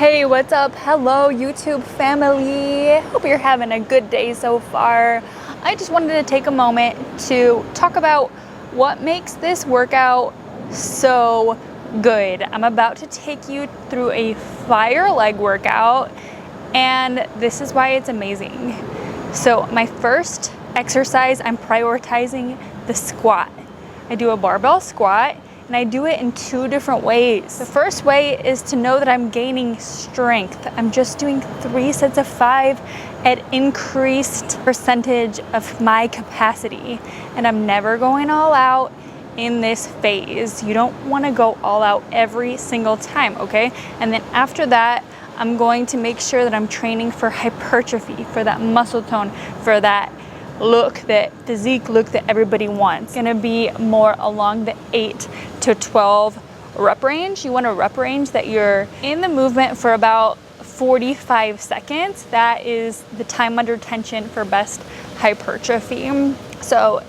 Hey, what's up? Hello, YouTube family. Hope you're having a good day so far. I just wanted to take a moment to talk about what makes this workout so good. I'm about to take you through a fire leg workout, and this is why it's amazing. So, my first exercise, I'm prioritizing the squat. I do a barbell squat, and I do it in two different ways. The first way is to know that I'm gaining strength. I'm just doing 3 sets of 5 at increased percentage of my capacity. And I'm never going all out in this phase. You don't want to go all out every single time, okay? And then after that, I'm going to make sure that I'm training for hypertrophy, for that muscle tone, for that look, that physique look that everybody wants. It's gonna be more along the 8 to 12 rep range. You want a rep range that you're in the movement for about 45 seconds. That is the time under tension for best hypertrophy. So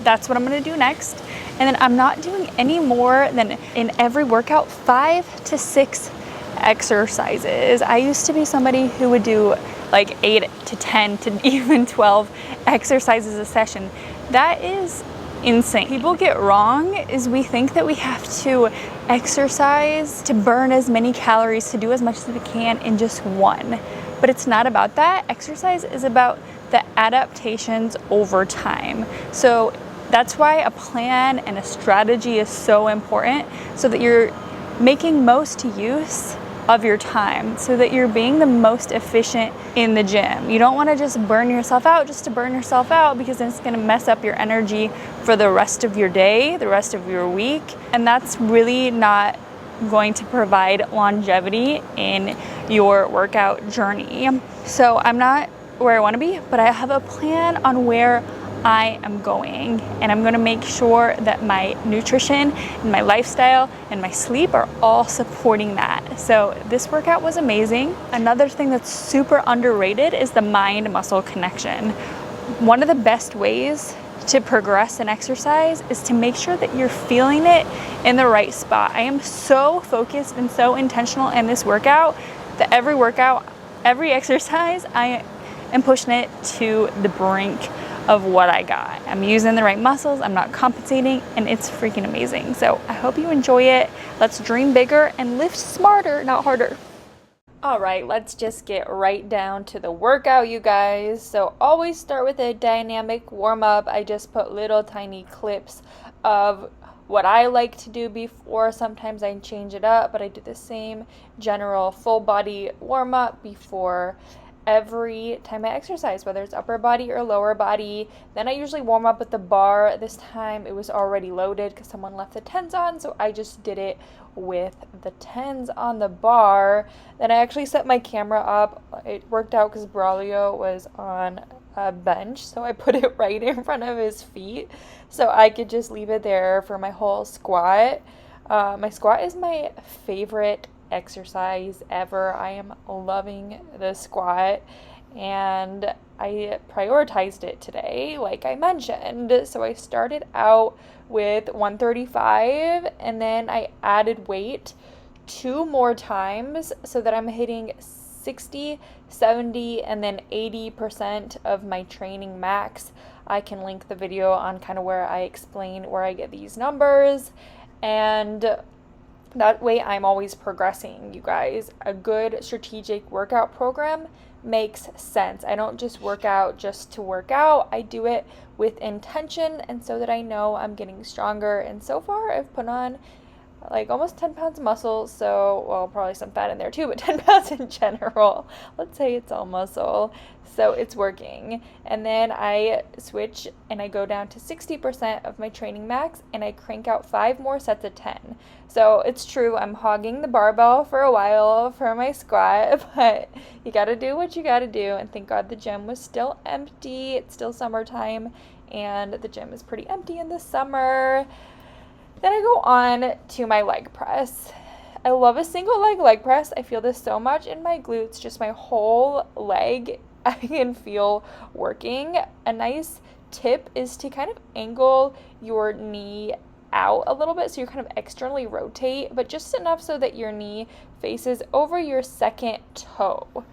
that's what I'm gonna do next. And then I'm not doing any more than in every workout 5 to 6 exercises. I used to be somebody who would do like 8 to 10 to even 12 exercises a session. That is insane. People get wrong is we think that we have to exercise to burn as many calories, to do as much as we can in just one. But it's not about that. Exercise is about the adaptations over time. So that's why a plan and a strategy is so important, so that you're making most use of your time, so that you're being the most efficient in the gym. You don't want to just burn yourself out just to burn yourself out, because then it's going to mess up your energy for the rest of your day, the rest of your week, and that's really not going to provide longevity in your workout journey. So I'm not where I want to be, but I have a plan on where I am going, and I'm going to make sure that my nutrition and my lifestyle and my sleep are all supporting that. So this workout was amazing. Another thing that's super underrated is the mind-muscle connection. One of the best ways to progress in exercise is to make sure that you're feeling it in the right spot. I am so focused and so intentional in this workout that every exercise, I am pushing it to the brink of what I got. I'm using the right muscles, I'm not compensating, and it's freaking amazing. So I hope you enjoy it. Let's dream bigger and lift smarter, not harder. All right, let's just get right down to the workout, you guys. So always start with a dynamic warm-up. I just put little tiny clips of what I like to do before. Sometimes I change it up, but I do the same general full body warm-up before every time I exercise, whether it's upper body or lower body. Then I usually warm up with the bar. This time it was already loaded because someone left the 10s on, so I just did it with the 10s on the bar. Then I actually set my camera up. It worked out because Braulio was on a bench, so I put it right in front of his feet so I could just leave it there for my whole squat. My squat is my favorite exercise ever. I am loving the squat, and I prioritized it today, like I mentioned. So I started out with 135, and then I added weight 2 more times so that I'm hitting 60, 70, and then 80% of my training max. I can link the video on kind of where I explain where I get these numbers, and that way I'm always progressing, you guys. A good strategic workout program makes sense. I don't just work out just to work out. I do it with intention, and so that I know I'm getting stronger. And so far I've put on like almost 10 pounds of muscle, so, well, probably some fat in there too, but 10 pounds in general. Let's say it's all muscle. So it's working. And then I switch and I go down to 60% of my training max, and I crank out 5 more sets of 10. So it's true, I'm hogging the barbell for a while for my squat, but you gotta do what you gotta do. And thank God the gym was still empty. It's still summertime, and the gym is pretty empty in the summer. Then I go on to my leg press. I love a single leg press. I feel this so much in my glutes, just my whole leg I can feel working. A nice tip is to kind of angle your knee out a little bit, so you kind of externally rotate, but just enough so that your knee faces over your second toe.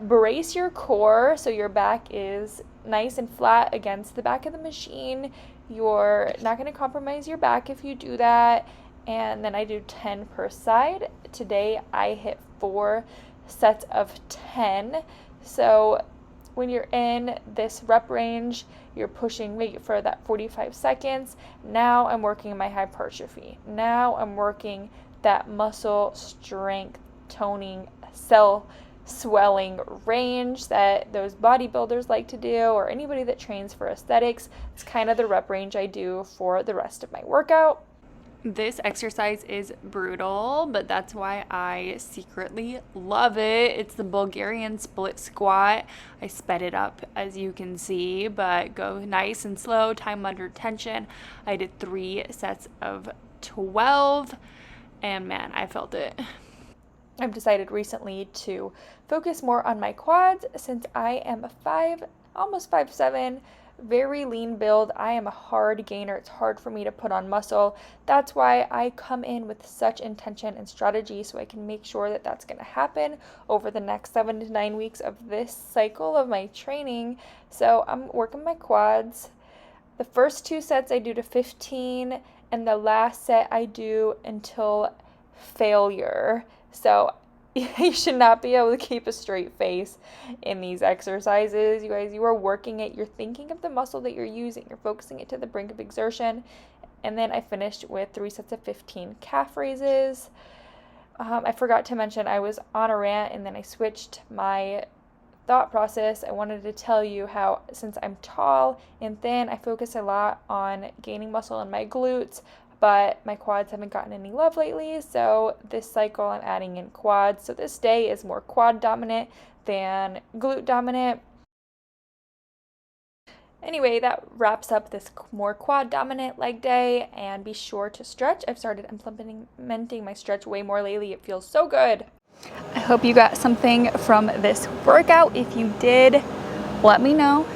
Brace your core so your back is nice and flat against the back of the machine. You're not going to compromise your back if you do that. And then I do 10 per side. Today I hit 4 sets of 10. So when you're in this rep range, you're pushing weight for that 45 seconds. Now I'm working my hypertrophy. Now I'm working that muscle strength, toning, cell swelling range that those bodybuilders like to do, or anybody that trains for aesthetics. It's kind of the rep range I do for the rest of my workout. This exercise is brutal, but that's why I secretly love it. It's the Bulgarian split squat. I sped it up, as you can see, but go nice and slow, time under tension. I did 3 sets of 12, and man, I felt it. I've decided recently to focus more on my quads since I am almost 5'7", very lean build. I am a hard gainer. It's hard for me to put on muscle. That's why I come in with such intention and strategy, so I can make sure that that's going to happen over the next 7 to 9 weeks of this cycle of my training. So I'm working my quads. The first 2 sets I do to 15, and the last set I do until failure. So you should not be able to keep a straight face in these exercises. You guys, you are working it. You're thinking of the muscle that you're using. You're focusing it to the brink of exertion. And then I finished with 3 sets of 15 calf raises. I forgot to mention I was on a rant, and then I switched my thought process. I wanted to tell you how, since I'm tall and thin, I focus a lot on gaining muscle in my glutes, but my quads haven't gotten any love lately, so this cycle I'm adding in quads. So this day is more quad dominant than glute dominant. Anyway, that wraps up this more quad dominant leg day, and be sure to stretch. I've started implementing my stretch way more lately. It feels so good. I hope you got something from this workout. If you did, let me know.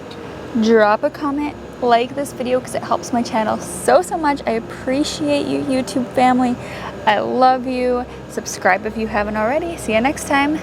Drop a comment. Like this video because it helps my channel so much. I appreciate you, YouTube family. I love you. Subscribe if you haven't already. See you next time.